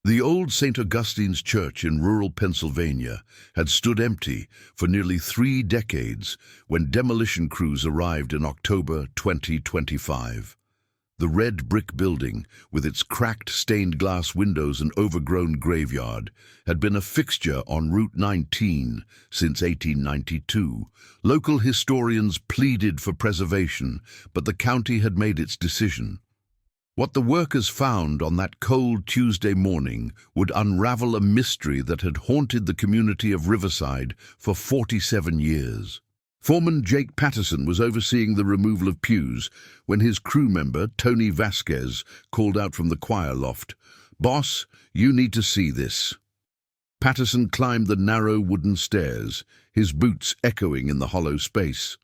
The old St. Augustine's Church in rural Pennsylvania had stood empty for nearly 3 decades when demolition crews arrived in October 2025. The red brick building, with its cracked stained glass windows and overgrown graveyard, had been a fixture on Route 19 since 1892. Local historians pleaded for preservation, but the county had made its decision. What the workers found on that cold Tuesday morning would unravel a mystery that had haunted the community of Riverside for 47 years. Foreman Jake Patterson was overseeing the removal of pews when his crew member, Tony Vasquez, called out from the choir loft, "Boss, you need to see this." Patterson climbed the narrow wooden stairs, his boots echoing in the hollow space.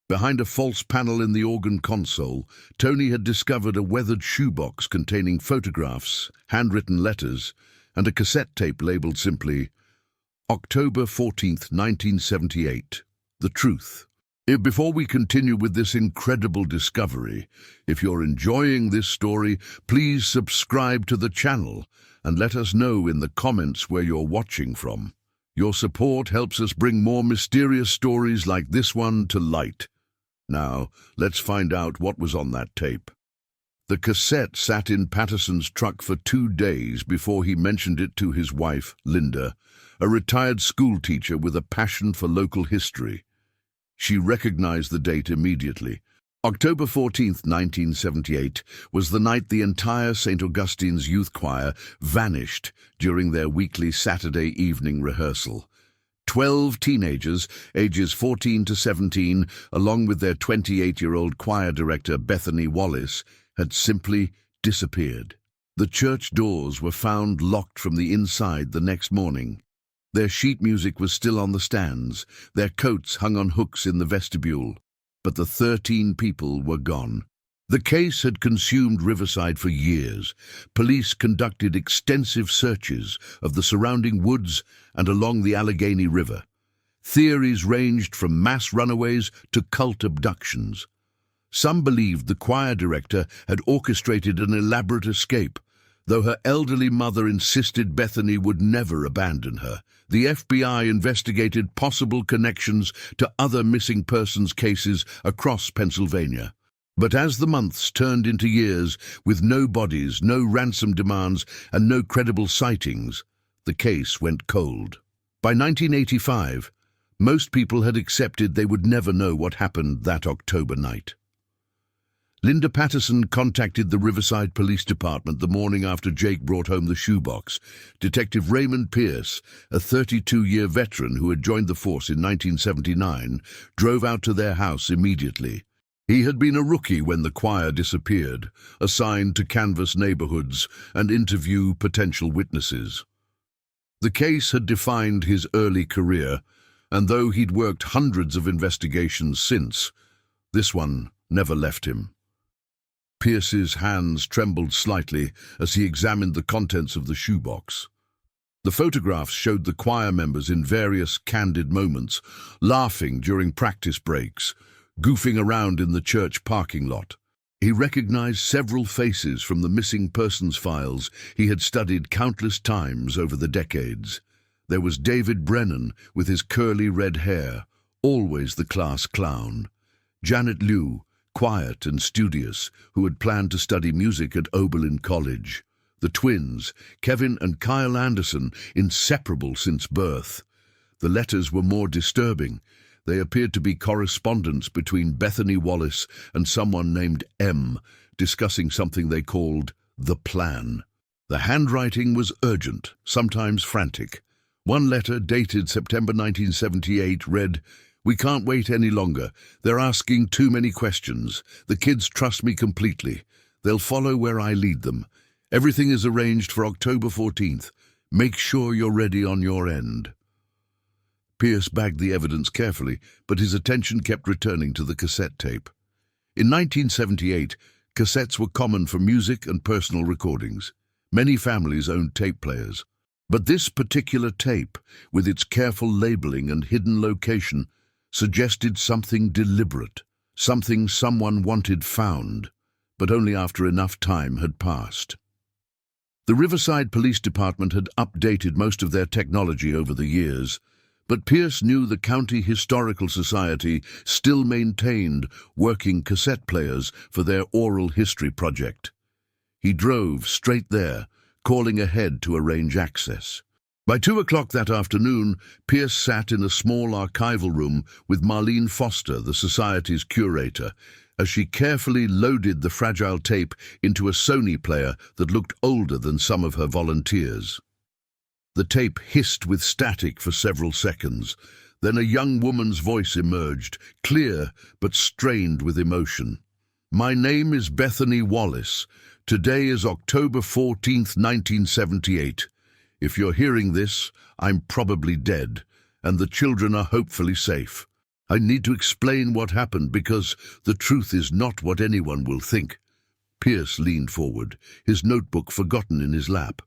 Behind a false panel in the organ console, Tony had discovered a weathered shoebox containing photographs, handwritten letters, and a cassette tape labeled simply, October 14th, 1978. The truth. Before we continue with this incredible discovery, if you're enjoying this story, please subscribe to the channel and let us know in the comments where you're watching from. Your support helps us bring more mysterious stories like this one to light. Now, let's find out what was on that tape. The cassette sat in Patterson's truck for 2 days before he mentioned it to his wife, Linda, a retired schoolteacher with a passion for local history. She recognized the date immediately. October 14th, 1978, was the night the entire St. Augustine's Youth Choir vanished during their weekly Saturday evening rehearsal. 12 teenagers, ages 14 to 17, along with their 28-year-old choir director, Bethany Wallace, had simply disappeared. The church doors were found locked from the inside the next morning. Their sheet music was still on the stands, their coats hung on hooks in the vestibule, but the 13 people were gone. The case had consumed Riverside for years. Police conducted extensive searches of the surrounding woods and along the Allegheny River. Theories ranged from mass runaways to cult abductions. Some believed the choir director had orchestrated an elaborate escape, though her elderly mother insisted Bethany would never abandon her. The FBI investigated possible connections to other missing persons cases across Pennsylvania. But as the months turned into years, with no bodies, no ransom demands, and no credible sightings, the case went cold. By 1985, most people had accepted they would never know what happened that October night. Linda Patterson contacted the Riverside Police Department the morning after Jake brought home the shoebox. Detective Raymond Pierce, a 32-year veteran who had joined the force in 1979, drove out to their house immediately. He had been a rookie when the choir disappeared, assigned to canvass neighborhoods and interview potential witnesses. The case had defined his early career, and though he'd worked hundreds of investigations since, this one never left him. Pierce's hands trembled slightly as he examined the contents of the shoebox. The photographs showed the choir members in various candid moments, laughing during practice breaks, goofing around in the church parking lot. He recognized several faces from the missing persons files he had studied countless times over the decades. There was David Brennan with his curly red hair, always the class clown. Janet Liu, quiet and studious, who had planned to study music at Oberlin College. The twins, Kevin and Kyle Anderson, inseparable since birth. The letters were more disturbing. They appeared to be correspondence between Bethany Wallace and someone named M, discussing something they called the plan. The handwriting was urgent, sometimes frantic. One letter, dated September 1978, read, "We can't wait any longer. They're asking too many questions. The kids trust me completely. They'll follow where I lead them. Everything is arranged for October 14th. Make sure you're ready on your end." Pierce bagged the evidence carefully, but his attention kept returning to the cassette tape. In 1978, cassettes were common for music and personal recordings. Many families owned tape players. But this particular tape, with its careful labeling and hidden location, suggested something deliberate, something someone wanted found, but only after enough time had passed. The Riverside Police Department had updated most of their technology over the years, but Pierce knew the County Historical Society still maintained working cassette players for their oral history project. He drove straight there, calling ahead to arrange access. By 2 o'clock that afternoon, Pierce sat in a small archival room with Marlene Foster, the Society's curator, as she carefully loaded the fragile tape into a Sony player that looked older than some of her volunteers. The tape hissed with static for several seconds. Then a young woman's voice emerged, clear but strained with emotion. "My name is Bethany Wallace. Today is October 14th, 1978. If you're hearing this, I'm probably dead, and the children are hopefully safe. I need to explain what happened because the truth is not what anyone will think." Pierce leaned forward, his notebook forgotten in his lap.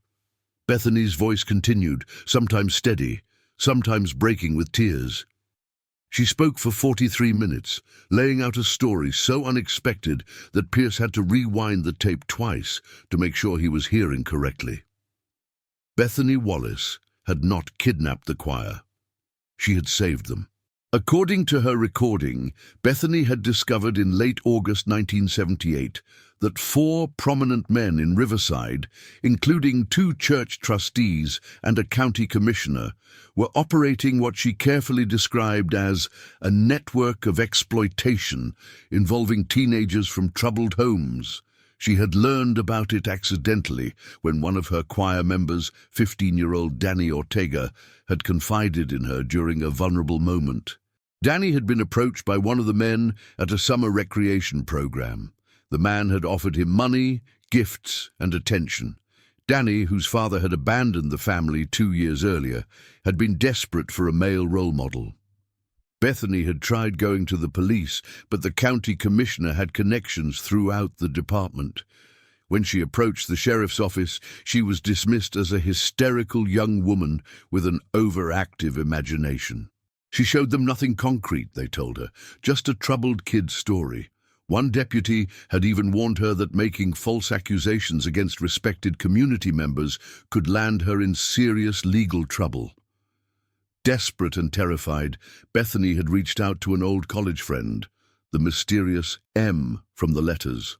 Bethany's voice continued, sometimes steady, sometimes breaking with tears. She spoke for 43 minutes, laying out a story so unexpected that Pierce had to rewind the tape twice to make sure he was hearing correctly. Bethany Wallace had not kidnapped the choir. She had saved them. According to her recording, Bethany had discovered in late August 1978 that 4 prominent men in Riverside, including 2 church trustees and a county commissioner, were operating what she carefully described as a network of exploitation involving teenagers from troubled homes. She had learned about it accidentally when one of her choir members, 15-year-old Danny Ortega, had confided in her during a vulnerable moment. Danny had been approached by one of the men at a summer recreation program. The man had offered him money, gifts, and attention. Danny, whose father had abandoned the family 2 years earlier, had been desperate for a male role model. Bethany had tried going to the police, but the county commissioner had connections throughout the department. When she approached the sheriff's office, she was dismissed as a hysterical young woman with an overactive imagination. She showed them nothing concrete, they told her, just a troubled kid's story. One deputy had even warned her that making false accusations against respected community members could land her in serious legal trouble. Desperate and terrified, Bethany had reached out to an old college friend, the mysterious M from the letters.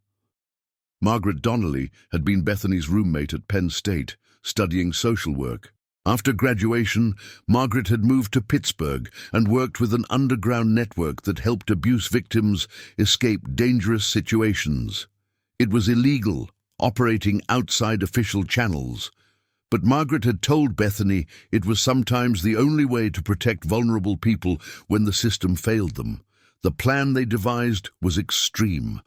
Margaret Donnelly had been Bethany's roommate at Penn State, studying social work. After graduation, Margaret had moved to Pittsburgh and worked with an underground network that helped abuse victims escape dangerous situations. It was illegal, operating outside official channels. But Margaret had told Bethany it was sometimes the only way to protect vulnerable people when the system failed them. The plan they devised was extreme.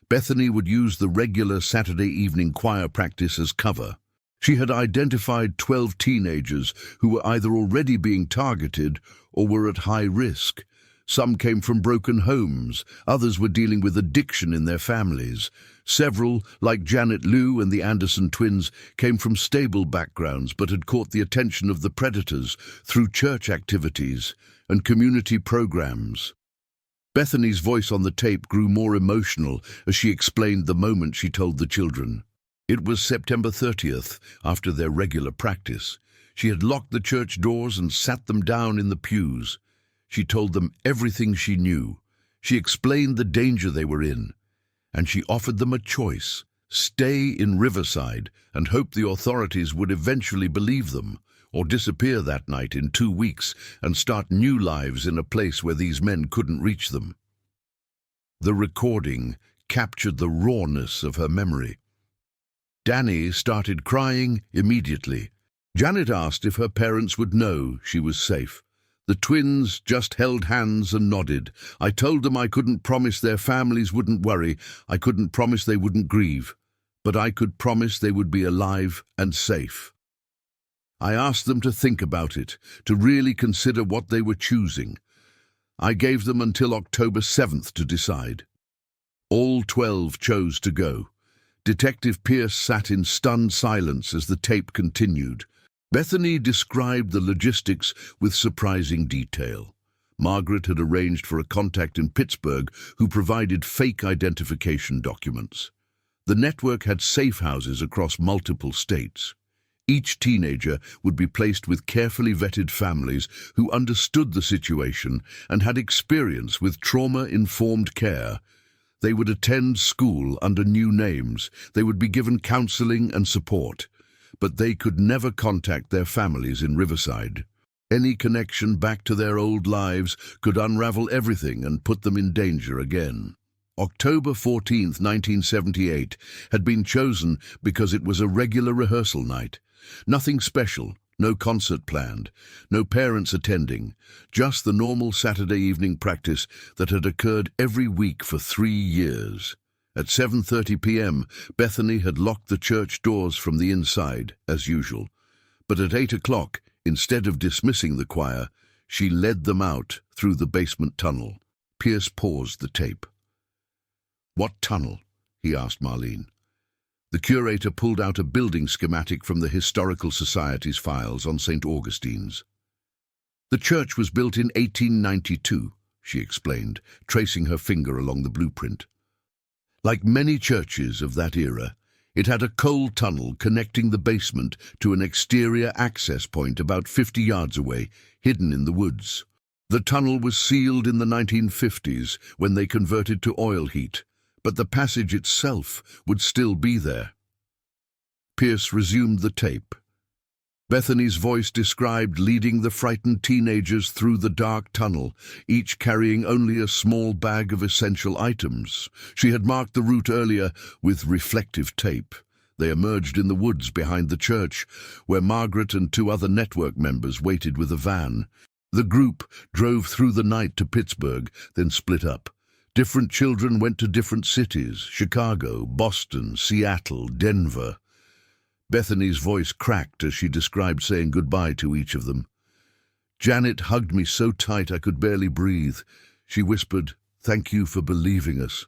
Bethany would use the regular Saturday evening choir practice as cover. She had identified 12 teenagers who were either already being targeted or were at high risk. Some came from broken homes, others were dealing with addiction in their families. Several, like Janet Liu and the Anderson twins, came from stable backgrounds but had caught the attention of the predators through church activities and community programs. Bethany's voice on the tape grew more emotional as she explained the moment she told the children. It was September 30th, after their regular practice. She had locked the church doors and sat them down in the pews. She told them everything she knew. She explained the danger they were in. And she offered them a choice: stay in Riverside and hope the authorities would eventually believe them, or disappear that night in 2 weeks and start new lives in a place where these men couldn't reach them. The recording captured the rawness of her memory. Danny started crying immediately. Janet asked if her parents would know she was safe. The twins just held hands and nodded. I told them I couldn't promise their families wouldn't worry. I couldn't promise they wouldn't grieve. But I could promise they would be alive and safe. I asked them to think about it, to really consider what they were choosing. I gave them until October 7th to decide. All 12 chose to go. Detective Pierce sat in stunned silence as the tape continued. Bethany described the logistics with surprising detail. Margaret had arranged for a contact in Pittsburgh who provided fake identification documents. The network had safe houses across multiple states. Each teenager would be placed with carefully vetted families who understood the situation and had experience with trauma-informed care. They would attend school under new names. They would be given counseling and support, but they could never contact their families in Riverside. Any connection back to their old lives could unravel everything and put them in danger again. October 14, 1978, had been chosen because it was a regular rehearsal night. Nothing special, no concert planned, no parents attending, just the normal Saturday evening practice that had occurred every week for 3 years. At 7:30 p.m., Bethany had locked the church doors from the inside, as usual. But at 8 o'clock, instead of dismissing the choir, she led them out through the basement tunnel. Pierce paused the tape. "What tunnel?" he asked Marlene. The curator pulled out a building schematic from the Historical Society's files on St. Augustine's. "The church was built in 1892, she explained, tracing her finger along the blueprint. Like many churches of that era, it had a coal tunnel connecting the basement to an exterior access point about 50 yards away, hidden in the woods. The tunnel was sealed in the 1950s when they converted to oil heat, but the passage itself would still be there." Pierce resumed the tape. Bethany's voice described leading the frightened teenagers through the dark tunnel, each carrying only a small bag of essential items. She had marked the route earlier with reflective tape. They emerged in the woods behind the church, where Margaret and 2 other network members waited with a van. The group drove through the night to Pittsburgh, then split up. Different children went to different cities: Chicago, Boston, Seattle, Denver. Bethany's voice cracked as she described saying goodbye to each of them. "Janet hugged me so tight I could barely breathe. She whispered, 'Thank you for believing us.'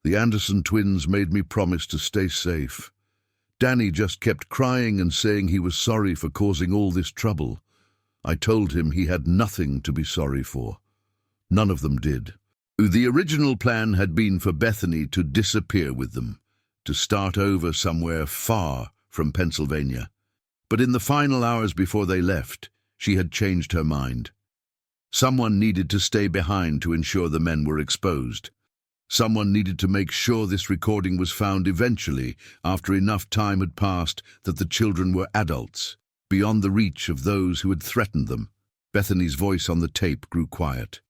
The Anderson twins made me promise to stay safe. Danny just kept crying and saying he was sorry for causing all this trouble. I told him he had nothing to be sorry for. None of them did." The original plan had been for Bethany to disappear with them, to start over somewhere far from Pennsylvania. But in the final hours before they left, she had changed her mind. Someone needed to stay behind to ensure the men were exposed. Someone needed to make sure this recording was found eventually, after enough time had passed that the children were adults, beyond the reach of those who had threatened them. Bethany's voice on the tape grew quiet.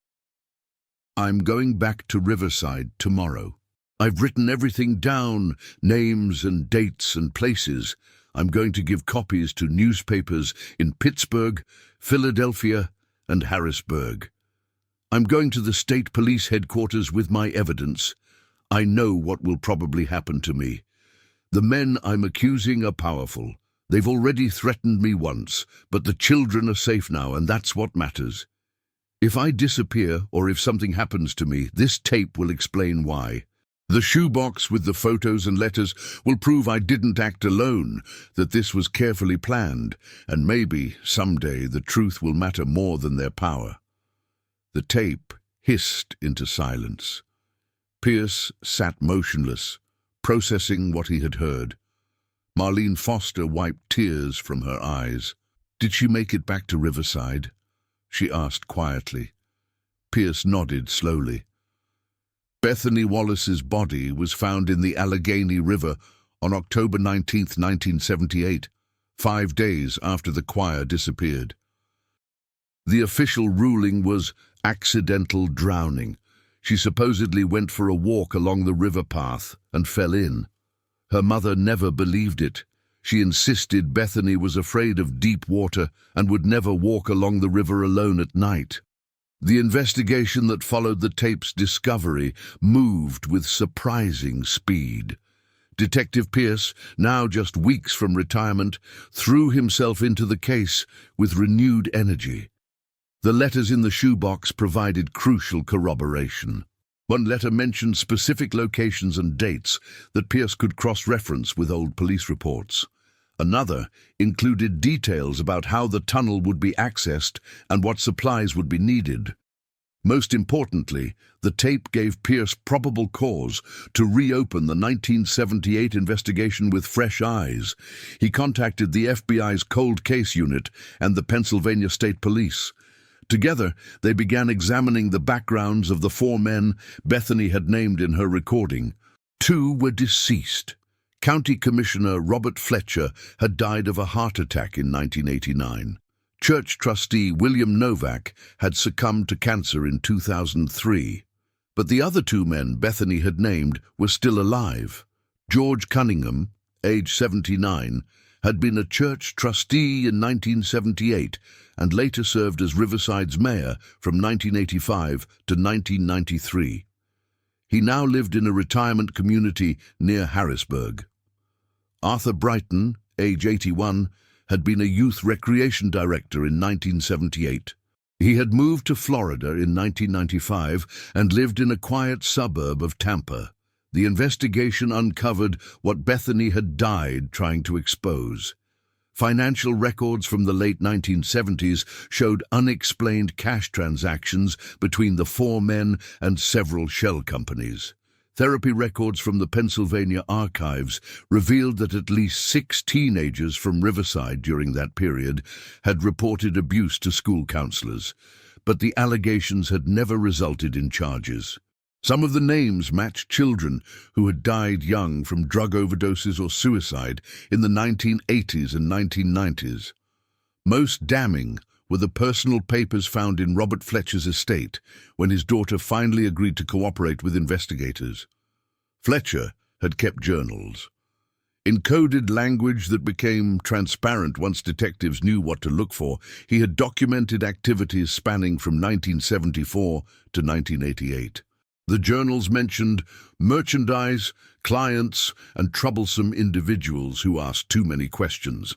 "I'm going back to Riverside tomorrow. I've written everything down, names and dates and places. I'm going to give copies to newspapers in Pittsburgh, Philadelphia, and Harrisburg. I'm going to the state police headquarters with my evidence. I know what will probably happen to me. The men I'm accusing are powerful. They've already threatened me once, but the children are safe now, and that's what matters. If I disappear or if something happens to me, this tape will explain why. The shoebox with the photos and letters will prove I didn't act alone, that this was carefully planned, and maybe, someday, the truth will matter more than their power." The tape hissed into silence. Pierce sat motionless, processing what he had heard. Marlene Foster wiped tears from her eyes. "Did she make it back to Riverside?" she asked quietly. Pierce nodded slowly. Bethany Wallace's body was found in the Allegheny River on October 19, 1978, 5 days after the choir disappeared. The official ruling was accidental drowning. She supposedly went for a walk along the river path and fell in. Her mother never believed it. She insisted Bethany was afraid of deep water and would never walk along the river alone at night. The investigation that followed the tape's discovery moved with surprising speed. Detective Pierce, now just weeks from retirement, threw himself into the case with renewed energy. The letters in the shoebox provided crucial corroboration. One letter mentioned specific locations and dates that Pierce could cross-reference with old police reports. Another included details about how the tunnel would be accessed and what supplies would be needed. Most importantly, the tape gave Pierce probable cause to reopen the 1978 investigation with fresh eyes. He contacted the FBI's Cold Case Unit and the Pennsylvania State Police. Together, they began examining the backgrounds of the 4 men Bethany had named in her recording. 2 were deceased. County Commissioner Robert Fletcher had died of a heart attack in 1989. Church trustee William Novak had succumbed to cancer in 2003. But the other 2 men Bethany had named were still alive. George Cunningham, age 79, had been a church trustee in 1978 and later served as Riverside's mayor from 1985 to 1993. He now lived in a retirement community near Harrisburg. Arthur Brighton, age 81, had been a youth recreation director in 1978. He had moved to Florida in 1995 and lived in a quiet suburb of Tampa. The investigation uncovered what Bethany had died trying to expose. Financial records from the late 1970s showed unexplained cash transactions between the 4 men and several shell companies. Therapy records from the Pennsylvania archives revealed that at least 6 teenagers from Riverside during that period had reported abuse to school counselors, but the allegations had never resulted in charges. Some of the names matched children who had died young from drug overdoses or suicide in the 1980s and 1990s. Most damning were the personal papers found in Robert Fletcher's estate when his daughter finally agreed to cooperate with investigators. Fletcher had kept journals. In coded language that became transparent once detectives knew what to look for, he had documented activities spanning from 1974 to 1988. The journals mentioned merchandise, clients, and troublesome individuals who asked too many questions.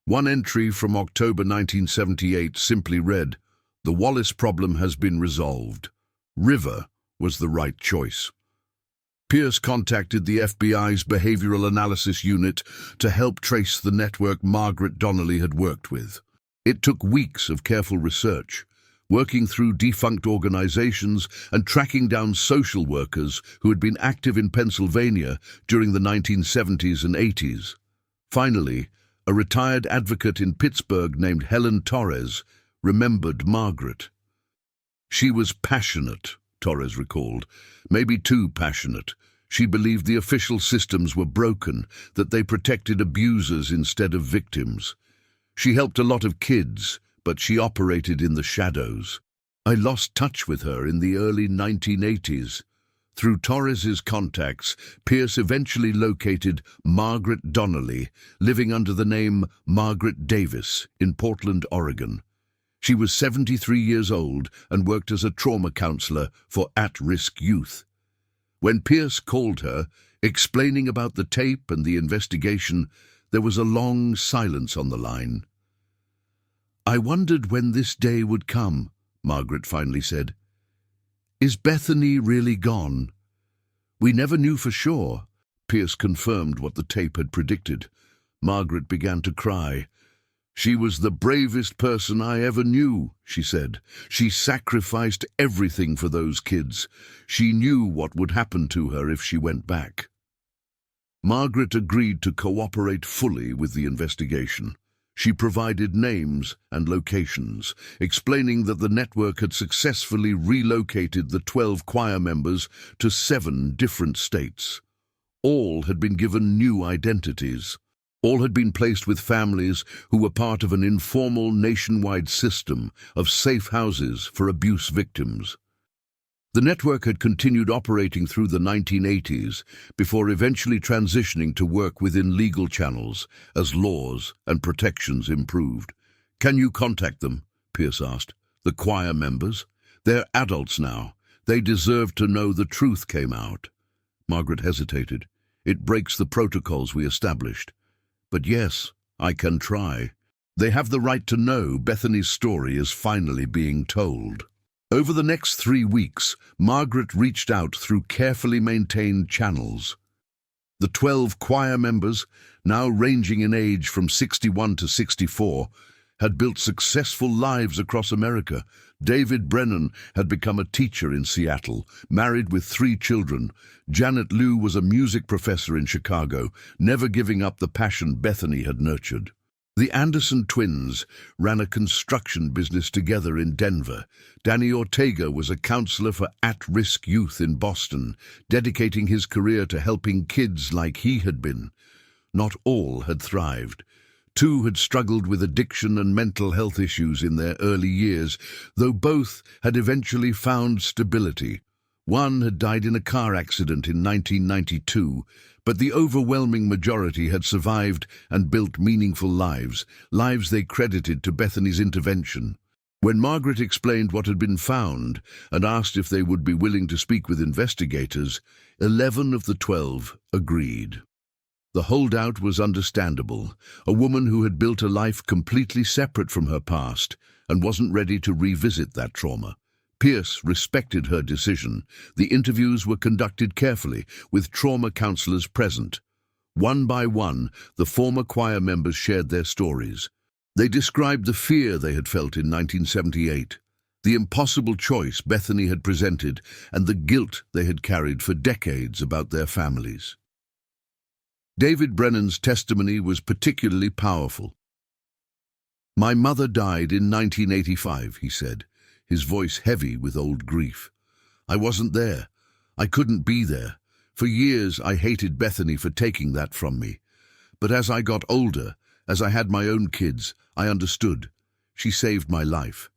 One entry from October 1978 simply read, "The Wallace problem has been resolved. River was the right choice." Pierce contacted the FBI's Behavioral Analysis Unit to help trace the network Margaret Donnelly had worked with. It took weeks of careful research, working through defunct organizations and tracking down social workers who had been active in Pennsylvania during the 1970s and 80s. Finally, a retired advocate in Pittsburgh named Helen Torres remembered Margaret. She was passionate, Torres recalled, maybe too passionate. She believed the official systems were broken, that they protected abusers instead of victims. She helped a lot of kids, but she operated in the shadows. I lost touch with her in the early 1980s. Through Torres's contacts, Pierce eventually located Margaret Donnelly, living under the name Margaret Davis in Portland, Oregon. She was 73 years old and worked as a trauma counselor for at-risk youth. When Pierce called her, explaining about the tape and the investigation, there was a long silence on the line. "I wondered when this day would come," Margaret finally said. "Is Bethany really gone?" "We never knew for sure." Pierce confirmed what the tape had predicted. Margaret began to cry. "She was the bravest person I ever knew," she said. "She sacrificed everything for those kids. She knew what would happen to her if she went back." Margaret agreed to cooperate fully with the investigation. She provided names and locations, explaining that the network had successfully relocated the 12 choir members to 7 different states. All had been given new identities. All had been placed with families who were part of an informal nationwide system of safe houses for abuse victims. The network had continued operating through the 1980s before eventually transitioning to work within legal channels as laws and protections improved. "Can you contact them?" Pierce asked. "The choir members? They're adults now. They deserve to know the truth came out." Margaret hesitated. "It breaks the protocols we established. But yes, I can try. They have the right to know Bethany's story is finally being told." Over the next 3 weeks, Margaret reached out through carefully maintained channels. The 12 choir members, now ranging in age from 61 to 64, had built successful lives across America. David Brennan had become a teacher in Seattle, married with 3 children. Janet Lew was a music professor in Chicago, never giving up the passion Bethany had nurtured. The Anderson twins ran a construction business together in Denver. Danny Ortega was a counselor for at-risk youth in Boston, dedicating his career to helping kids like he had been. Not all had thrived. 2 had struggled with addiction and mental health issues in their early years, though both had eventually found stability. 1 had died in a car accident in 1992, but the overwhelming majority had survived and built meaningful lives, lives they credited to Bethany's intervention. When Margaret explained what had been found and asked if they would be willing to speak with investigators, 11 of the 12 agreed. The holdout was understandable, a woman who had built a life completely separate from her past and wasn't ready to revisit that trauma. Pierce respected her decision. The interviews were conducted carefully, with trauma counselors present. One by one, the former choir members shared their stories. They described the fear they had felt in 1978, the impossible choice Bethany had presented, and the guilt they had carried for decades about their families. David Brennan's testimony was particularly powerful. "My mother died in 1985, he said, his voice heavy with old grief. "I wasn't there. I couldn't be there. For years I hated Bethany for taking that from me. But as I got older, as I had my own kids, I understood. She saved my life.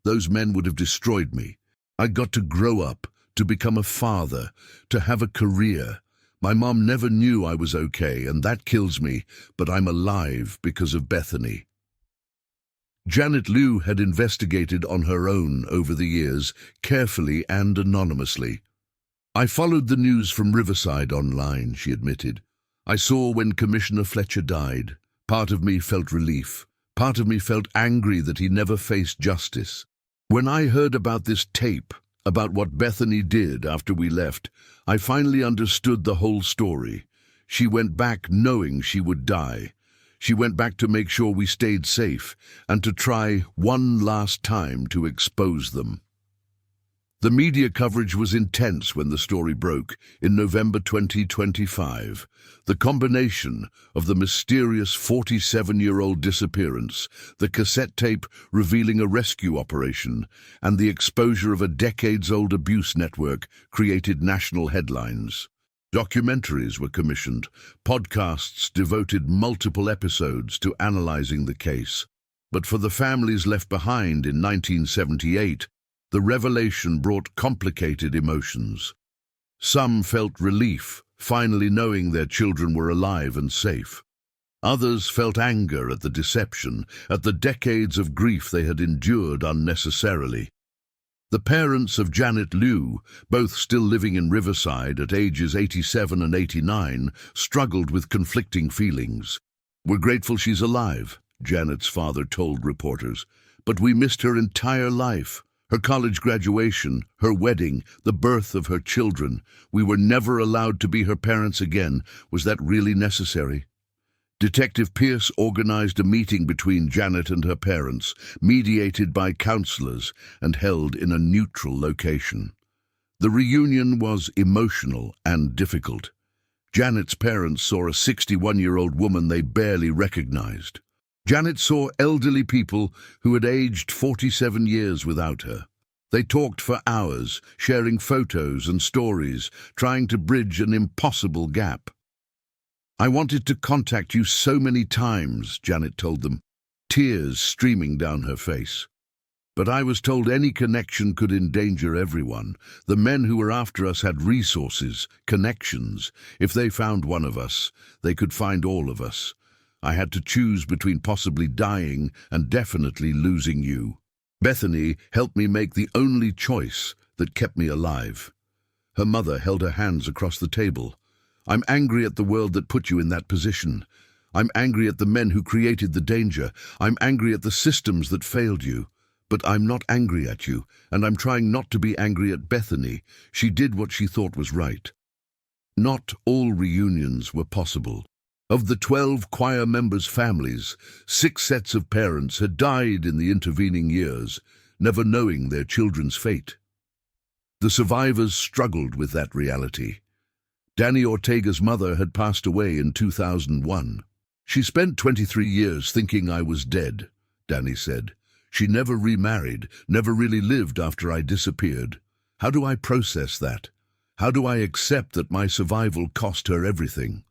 Those men would have destroyed me. I got to grow up, to become a father, to have a career. My mom never knew I was okay, and that kills me, but I'm alive because of Bethany." Janet Lew had investigated on her own over the years, carefully and anonymously. "I followed the news from Riverside online," she admitted. "I saw when Commissioner Fletcher died. Part of me felt relief. Part of me felt angry that he never faced justice. When I heard about this tape, about what Bethany did after we left, I finally understood the whole story. She went back knowing she would die. She went back to make sure we stayed safe and to try one last time to expose them." The media coverage was intense when the story broke in November 2025. The combination of the mysterious 47-year-old disappearance, the cassette tape revealing a rescue operation, and the exposure of a decades-old abuse network created national headlines. Documentaries were commissioned. Podcasts devoted multiple episodes to analyzing the case. But for the families left behind in 1978, the revelation brought complicated emotions. Some felt relief, finally knowing their children were alive and safe. Others felt anger at the deception, at the decades of grief they had endured unnecessarily. The parents of Janet Lew, both still living in Riverside at ages 87 and 89, struggled with conflicting feelings. "We're grateful she's alive," Janet's father told reporters, "but we missed her entire life. Her college graduation, her wedding, the birth of her children. We were never allowed to be her parents again. Was that really necessary?" Detective Pierce organized a meeting between Janet and her parents, mediated by counselors and held in a neutral location. The reunion was emotional and difficult. Janet's parents saw a 61-year-old woman they barely recognized. Janet saw elderly people who had aged 47 years without her. They talked for hours, sharing photos and stories, trying to bridge an impossible gap. "I wanted to contact you so many times," Janet told them, tears streaming down her face. "But I was told any connection could endanger everyone. The men who were after us had resources, connections. If they found one of us, they could find all of us. I had to choose between possibly dying and definitely losing you. Bethany helped me make the only choice that kept me alive." Her mother held her hands across the table. "I'm angry at the world that put you in that position. I'm angry at the men who created the danger. I'm angry at the systems that failed you. But I'm not angry at you, and I'm trying not to be angry at Bethany. She did what she thought was right." Not all reunions were possible. Of the 12 choir members' families, 6 sets of parents had died in the intervening years, never knowing their children's fate. The survivors struggled with that reality. Danny Ortega's mother had passed away in 2001. "She spent 23 years thinking I was dead," Danny said. "She never remarried, never really lived after I disappeared. How do I process that? How do I accept that my survival cost her everything?"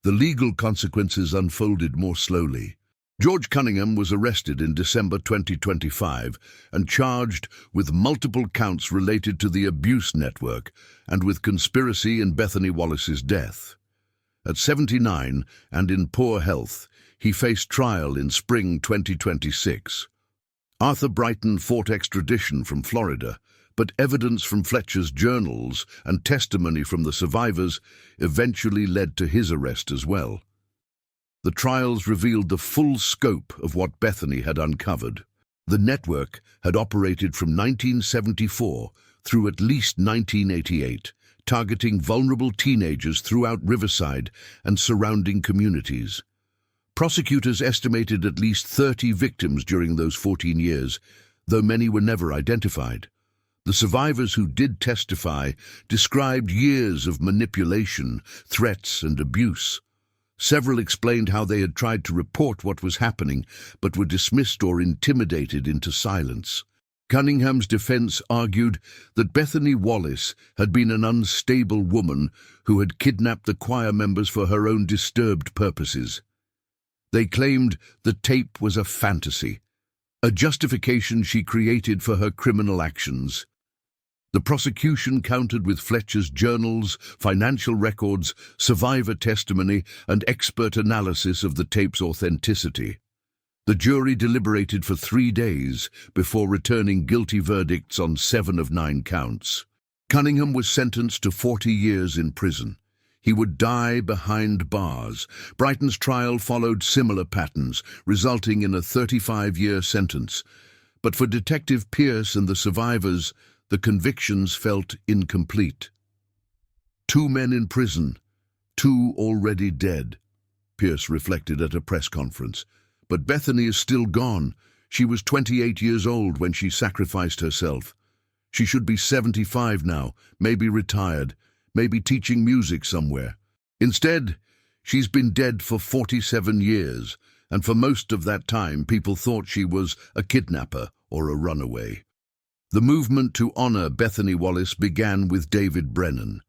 The legal consequences unfolded more slowly. George Cunningham was arrested in December 2025 and charged with multiple counts related to the abuse network and with conspiracy in Bethany Wallace's death. At 79 and in poor health, he faced trial in spring 2026. Arthur Brighton fought extradition from Florida, but evidence from Fletcher's journals and testimony from the survivors eventually led to his arrest as well. The trials revealed the full scope of what Bethany had uncovered. The network had operated from 1974 through at least 1988, targeting vulnerable teenagers throughout Riverside and surrounding communities. Prosecutors estimated at least 30 victims during those 14 years, though many were never identified. The survivors who did testify described years of manipulation, threats, and abuse. Several explained how they had tried to report what was happening, but were dismissed or intimidated into silence. Cunningham's defense argued that Bethany Wallace had been an unstable woman who had kidnapped the choir members for her own disturbed purposes. They claimed the tape was a fantasy, a justification she created for her criminal actions. The prosecution countered with Fletcher's journals, financial records, survivor testimony, and expert analysis of the tape's authenticity. The jury deliberated for 3 days before returning guilty verdicts on 7 of 9 counts. Cunningham was sentenced to 40 years in prison. He would die behind bars. Brighton's trial followed similar patterns, resulting in a 35-year sentence. But for Detective Pierce and the survivors, the convictions felt incomplete. 2 men in prison, 2 already dead, Pierce reflected at a press conference. But Bethany is still gone. She was 28 years old when she sacrificed herself. She should be 75 now, maybe retired, maybe teaching music somewhere. Instead, she's been dead for 47 years, and for most of that time people thought she was a kidnapper or a runaway. The movement to honor Bethany Wallace began with David Brennan.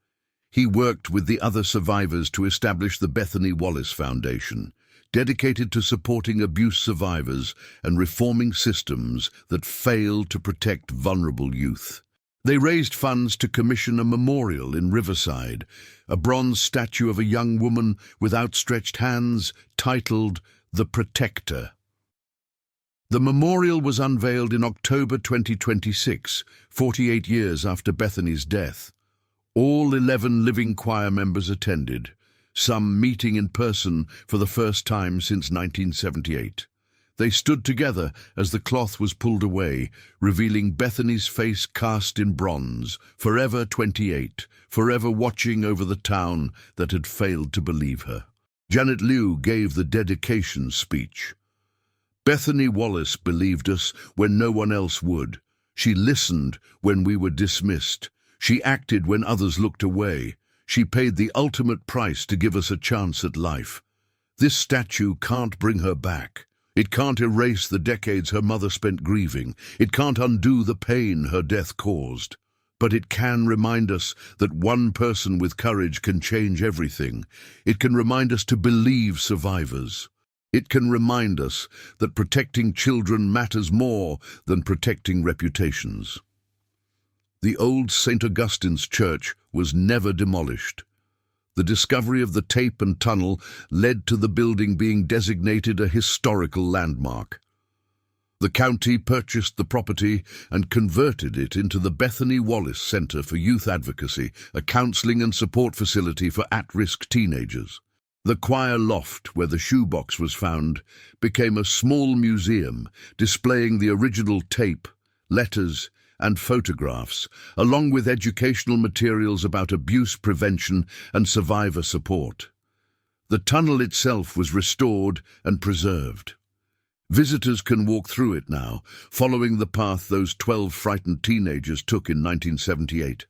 He worked with the other survivors to establish the Bethany Wallace Foundation, dedicated to supporting abuse survivors and reforming systems that fail to protect vulnerable youth. They raised funds to commission a memorial in Riverside, a bronze statue of a young woman with outstretched hands titled The Protector. The memorial was unveiled in October 2026, 48 years after Bethany's death. All 11 living choir members attended, some meeting in person for the first time since 1978. They stood together as the cloth was pulled away, revealing Bethany's face cast in bronze, forever 28, forever watching over the town that had failed to believe her. Janet Liu gave the dedication speech. Bethany Wallace believed us when no one else would. She listened when we were dismissed. She acted when others looked away. She paid the ultimate price to give us a chance at life. This statue can't bring her back. It can't erase the decades her mother spent grieving. It can't undo the pain her death caused. But it can remind us that one person with courage can change everything. It can remind us to believe survivors. It can remind us that protecting children matters more than protecting reputations. The old St. Augustine's church was never demolished. The discovery of the tape and tunnel led to the building being designated a historical landmark. The county purchased the property and converted it into the Bethany Wallace Center for Youth Advocacy, a counseling and support facility for at-risk teenagers. The choir loft, where the shoebox was found, became a small museum displaying the original tape, letters, and photographs, along with educational materials about abuse prevention and survivor support. The tunnel itself was restored and preserved. Visitors can walk through it now, following the path those 12 frightened teenagers took in 1978.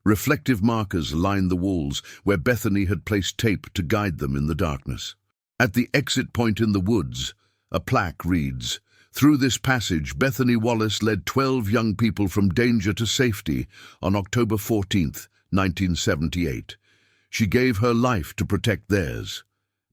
Reflective markers line the walls where Bethany had placed tape to guide them in the darkness. At the exit point in the woods, a plaque reads, "Through this passage, Bethany Wallace led 12 young people from danger to safety on October 14th, 1978. She gave her life to protect theirs.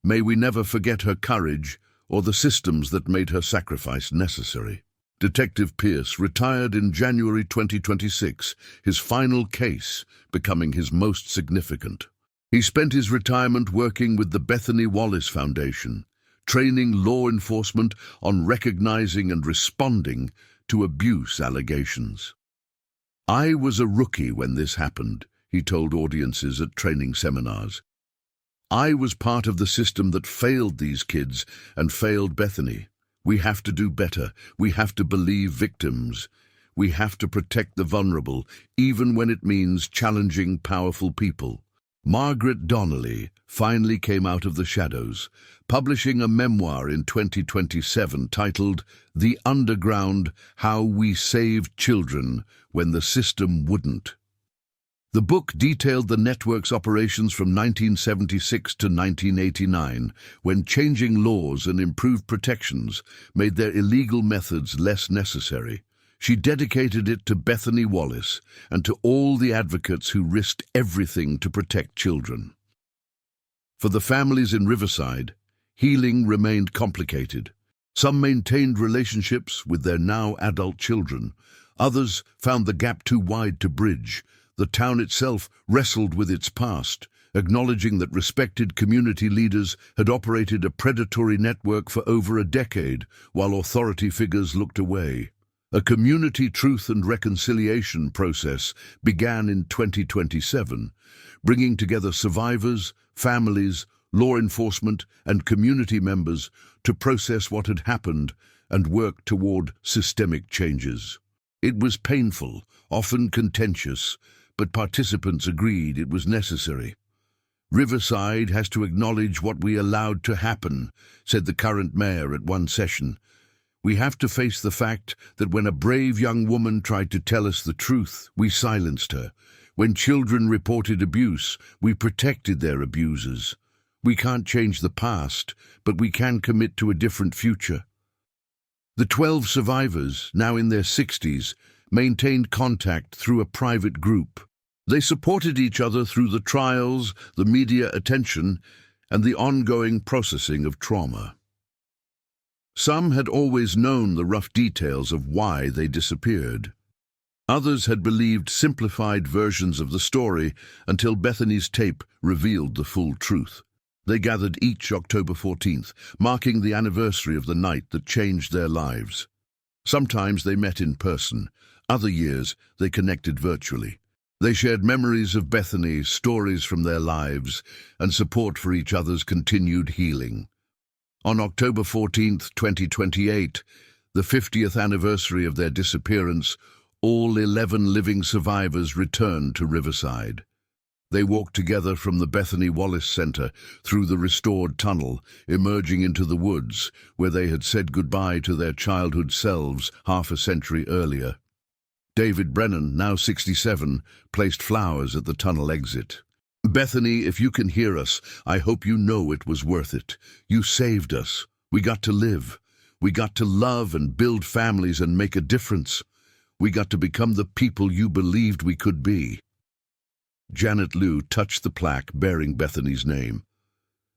May we never forget her courage or the systems that made her sacrifice necessary." Detective Pierce retired in January 2026, his final case becoming his most significant. He spent his retirement working with the Bethany Wallace Foundation, training law enforcement on recognizing and responding to abuse allegations. "I was a rookie when this happened," he told audiences at training seminars. "I was part of the system that failed these kids and failed Bethany. We have to do better. We have to believe victims. We have to protect the vulnerable, even when it means challenging powerful people." Margaret Donnelly finally came out of the shadows, publishing a memoir in 2027 titled "The Underground: How We Saved Children When the System Wouldn't." The book detailed the network's operations from 1976 to 1989, when changing laws and improved protections made their illegal methods less necessary. She dedicated it to Bethany Wallace and to all the advocates who risked everything to protect children. For the families in Riverside, healing remained complicated. Some maintained relationships with their now adult children. Others found the gap too wide to bridge. The town itself wrestled with its past, acknowledging that respected community leaders had operated a predatory network for over a decade, while authority figures looked away. A community truth and reconciliation process began in 2027, bringing together survivors, families, law enforcement, and community members to process what had happened and work toward systemic changes. It was painful, often contentious, but participants agreed it was necessary. "Riverside has to acknowledge what we allowed to happen," said the current mayor at one session. "We have to face the fact that when a brave young woman tried to tell us the truth, we silenced her. When children reported abuse, we protected their abusers. We can't change the past, but we can commit to a different future." The 12 survivors, now in their 60s, maintained contact through a private group. They supported each other through the trials, the media attention, and the ongoing processing of trauma. Some had always known the rough details of why they disappeared. Others had believed simplified versions of the story until Bethany's tape revealed the full truth. They gathered each October 14th, marking the anniversary of the night that changed their lives. Sometimes they met in person. Other years, they connected virtually. They shared memories of Bethany, stories from their lives, and support for each other's continued healing. On October 14th, 2028, the 50th anniversary of their disappearance, all 11 living survivors returned to Riverside. They walked together from the Bethany Wallace Center through the restored tunnel, emerging into the woods, where they had said goodbye to their childhood selves half a century earlier. David Brennan, now 67, placed flowers at the tunnel exit. "Bethany, if you can hear us, I hope you know it was worth it. You saved us. We got to live. We got to love and build families and make a difference. We got to become the people you believed we could be." Janet Liu touched the plaque bearing Bethany's name.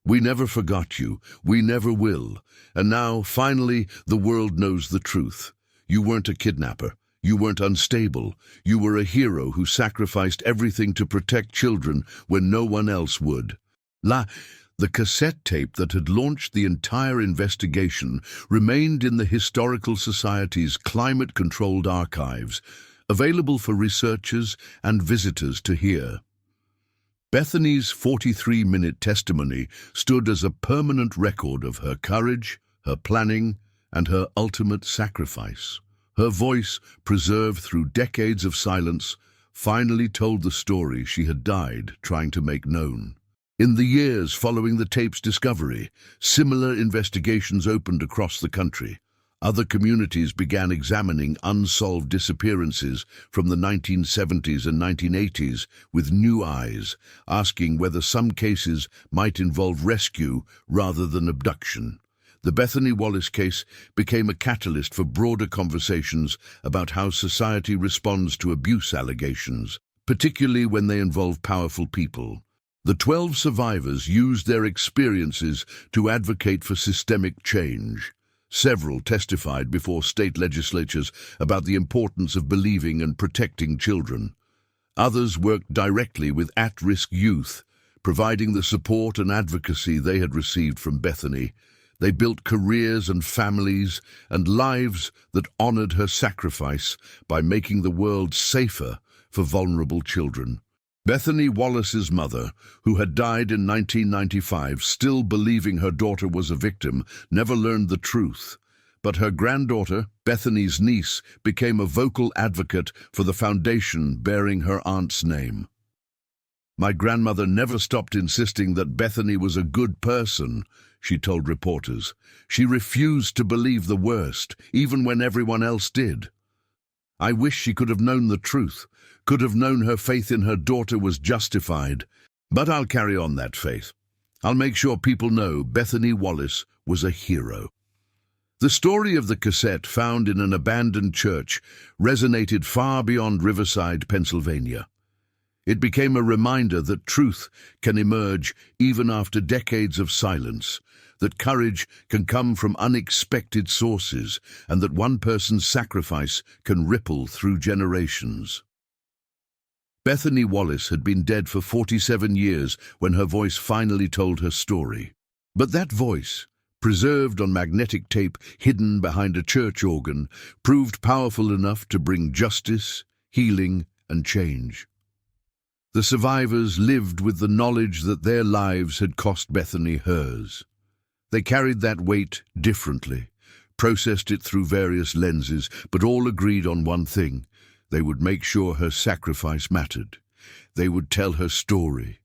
"We never forgot you. We never will. And now, finally, the world knows the truth. You weren't a kidnapper. You weren't unstable. You were a hero who sacrificed everything to protect children when no one else would." The cassette tape that had launched the entire investigation remained in the Historical Society's climate-controlled archives, available for researchers and visitors to hear. Bethany's 43-minute testimony stood as a permanent record of her courage, her planning, and her ultimate sacrifice. Her voice, preserved through decades of silence, finally told the story she had died trying to make known. In the years following the tape's discovery, similar investigations opened across the country. Other communities began examining unsolved disappearances from the 1970s and 1980s with new eyes, asking whether some cases might involve rescue rather than abduction. The Bethany Wallace case became a catalyst for broader conversations about how society responds to abuse allegations, particularly when they involve powerful people. The 12 survivors used their experiences to advocate for systemic change. Several testified before state legislatures about the importance of believing and protecting children. Others worked directly with at-risk youth, providing the support and advocacy they had received from Bethany. They built careers and families and lives that honored her sacrifice by making the world safer for vulnerable children. Bethany Wallace's mother, who had died in 1995, still believing her daughter was a victim, never learned the truth. But her granddaughter, Bethany's niece, became a vocal advocate for the foundation bearing her aunt's name. "My grandmother never stopped insisting that Bethany was a good person," she told reporters. "She refused to believe the worst, even when everyone else did. I wish she could have known the truth, could have known her faith in her daughter was justified. But I'll carry on that faith. I'll make sure people know Bethany Wallace was a hero." The story of the cassette found in an abandoned church resonated far beyond Riverside, Pennsylvania. It became a reminder that truth can emerge even after decades of silence, that courage can come from unexpected sources, and that one person's sacrifice can ripple through generations. Bethany Wallace had been dead for 47 years when her voice finally told her story. But that voice, preserved on magnetic tape hidden behind a church organ, proved powerful enough to bring justice, healing, and change. The survivors lived with the knowledge that their lives had cost Bethany hers. They carried that weight differently, processed it through various lenses, but all agreed on one thing: they would make sure her sacrifice mattered. They would tell her story.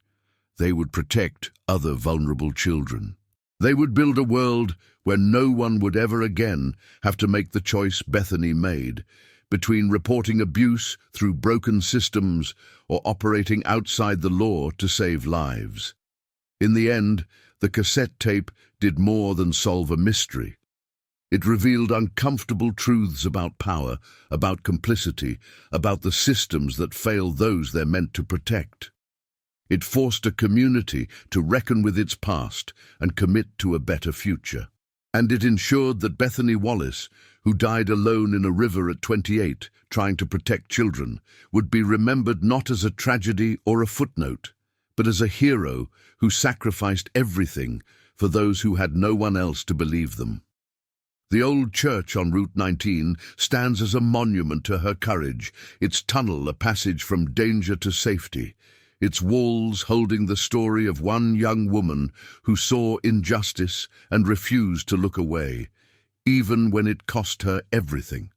They would protect other vulnerable children. They would build a world where no one would ever again have to make the choice Bethany made, between reporting abuse through broken systems or operating outside the law to save lives. In the end, the cassette tape did more than solve a mystery. It revealed uncomfortable truths about power, about complicity, about the systems that fail those they're meant to protect. It forced a community to reckon with its past and commit to a better future. And it ensured that Bethany Wallace, who died alone in a river at 28, trying to protect children, would be remembered not as a tragedy or a footnote, but as a hero who sacrificed everything for those who had no one else to believe them. The old church on Route 19 stands as a monument to her courage, its tunnel a passage from danger to safety, its walls holding the story of one young woman who saw injustice and refused to look away, even when it cost her everything.